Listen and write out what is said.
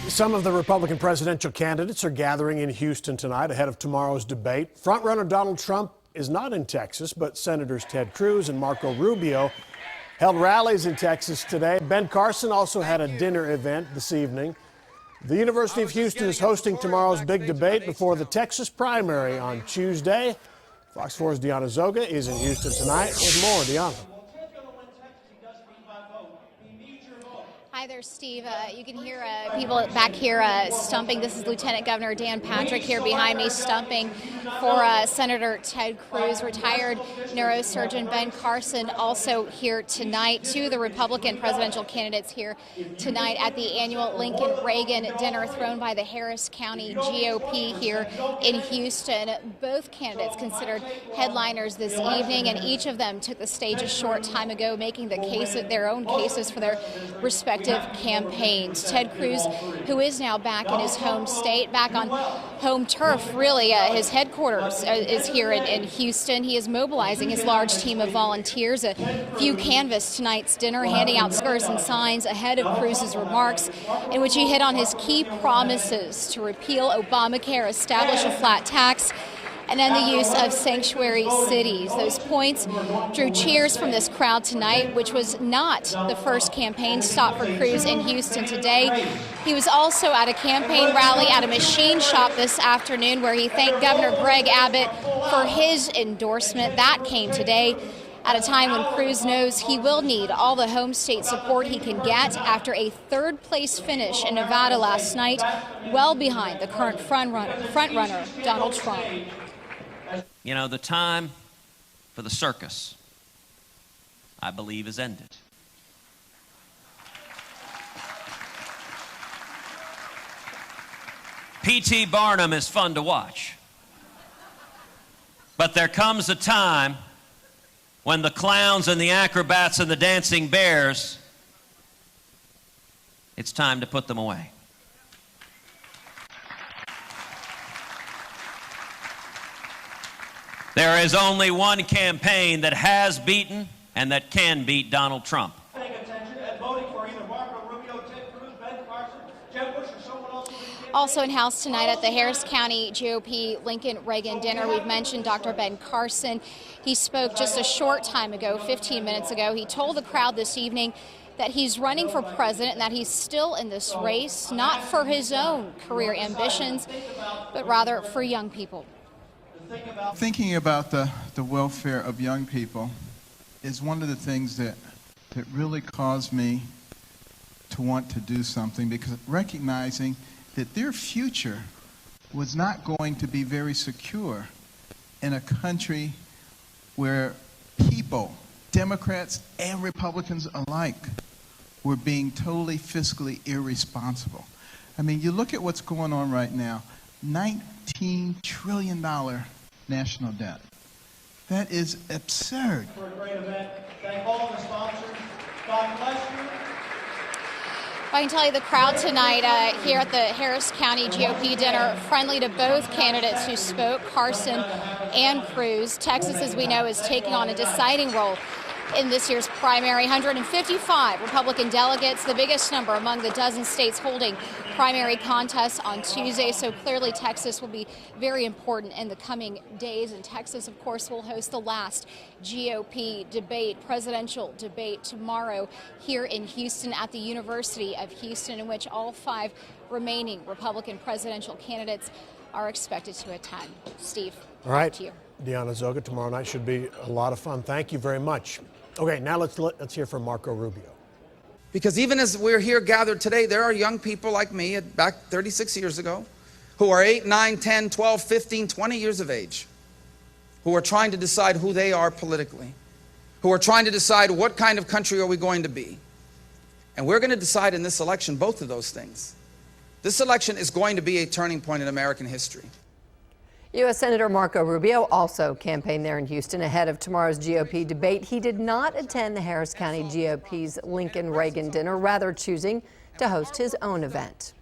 Some of the Republican presidential candidates are gathering in Houston tonight ahead of tomorrow's debate. Frontrunner Donald Trump is not in Texas, but Senators Ted Cruz and Marco Rubio held rallies in Texas today. Ben Carson also had a dinner event this evening. The University of Houston is hosting tomorrow's big debate before the Texas primary on Tuesday. Fox 4's Deanna Zoga is in Houston tonight with more. Deanna. Hi there, Steve. You can hear people back here stumping. This is Lieutenant Governor Dan Patrick here behind me stumping for Senator Ted Cruz. Retired neurosurgeon Ben Carson also here tonight. Two of the Republican presidential candidates here tonight at the annual Lincoln Reagan dinner thrown by the Harris County GOP here in Houston. Both candidates considered headliners this evening, and each of them took the stage a short time ago, making the case, their own cases for their respective campaigns. Ted Cruz, who is now back in his home state, back on home turf, really. His headquarters is here in Houston. He is mobilizing his large team of volunteers. A few canvassed tonight's dinner, handing out stickers and signs ahead of Cruz's remarks, in which he hit on his key promises to repeal Obamacare, establish a flat tax, and then the use of sanctuary cities. Those points drew cheers from this crowd tonight, which was not the first campaign stop for Cruz in Houston today. He was also at a campaign rally at a machine shop this afternoon where he thanked Governor Greg Abbott for his endorsement. That came today at a time when Cruz knows he will need all the home state support he can get after a third-place finish in Nevada last night, well behind the current frontrunner, Donald Trump. You know, the time for the circus, I believe, is ended. P.T. Barnum is fun to watch. But there comes a time when the clowns and the acrobats and the dancing bears, it's time to put them away. There is only one campaign that has beaten and that can beat Donald Trump. Paying attention and voting for either Marco Rubio, Ted Cruz, Ben Carson, Jeb Bush, or someone else. Also in house tonight at the Harris County GOP Lincoln Reagan dinner, we've mentioned Dr. Ben Carson. He spoke just a short time ago, 15 minutes ago. He told the crowd this evening that he's running for president and that he's still in this race, not for his own career ambitions, but rather for young people. Thinking about the welfare of young people is one of the things that really caused me to want to do something, because recognizing that their future was not going to be very secure in a country where people, Democrats and Republicans alike, were being totally fiscally irresponsible. I mean, you look at what's going on right now, $19 trillion national debt. That is absurd. For a great event. Thank all the sponsors. God bless you. I can tell you the crowd tonight here at the Harris County GOP dinner, friendly to both candidates who spoke, Carson and Cruz. Texas, as we know, is taking on a deciding role in this year's primary. 155 Republican delegates, the biggest number among the dozen states holding primary contests on Tuesday. So clearly Texas will be very important in the coming days. And Texas, of course, will host the last GOP debate, presidential debate, tomorrow here in Houston at the University of Houston, in which all 5 remaining Republican presidential candidates are expected to attend. Steve, all right, to you. Deanna Zoga, tomorrow night should be a lot of fun. Thank you very much. Okay, now let's hear from Marco Rubio. Because even as we're here gathered today, there are young people like me back 36 years ago who are 8, 9, 10, 12, 15, 20 years of age, who are trying to decide who they are politically, who are trying to decide what kind of country are we going to be. And we're going to decide in this election both of those things. This election is going to be a turning point in American history. U.S. Senator Marco Rubio also campaigned there in Houston ahead of tomorrow's GOP debate. He did not attend the Harris County GOP's Lincoln Reagan dinner, rather choosing to host his own event.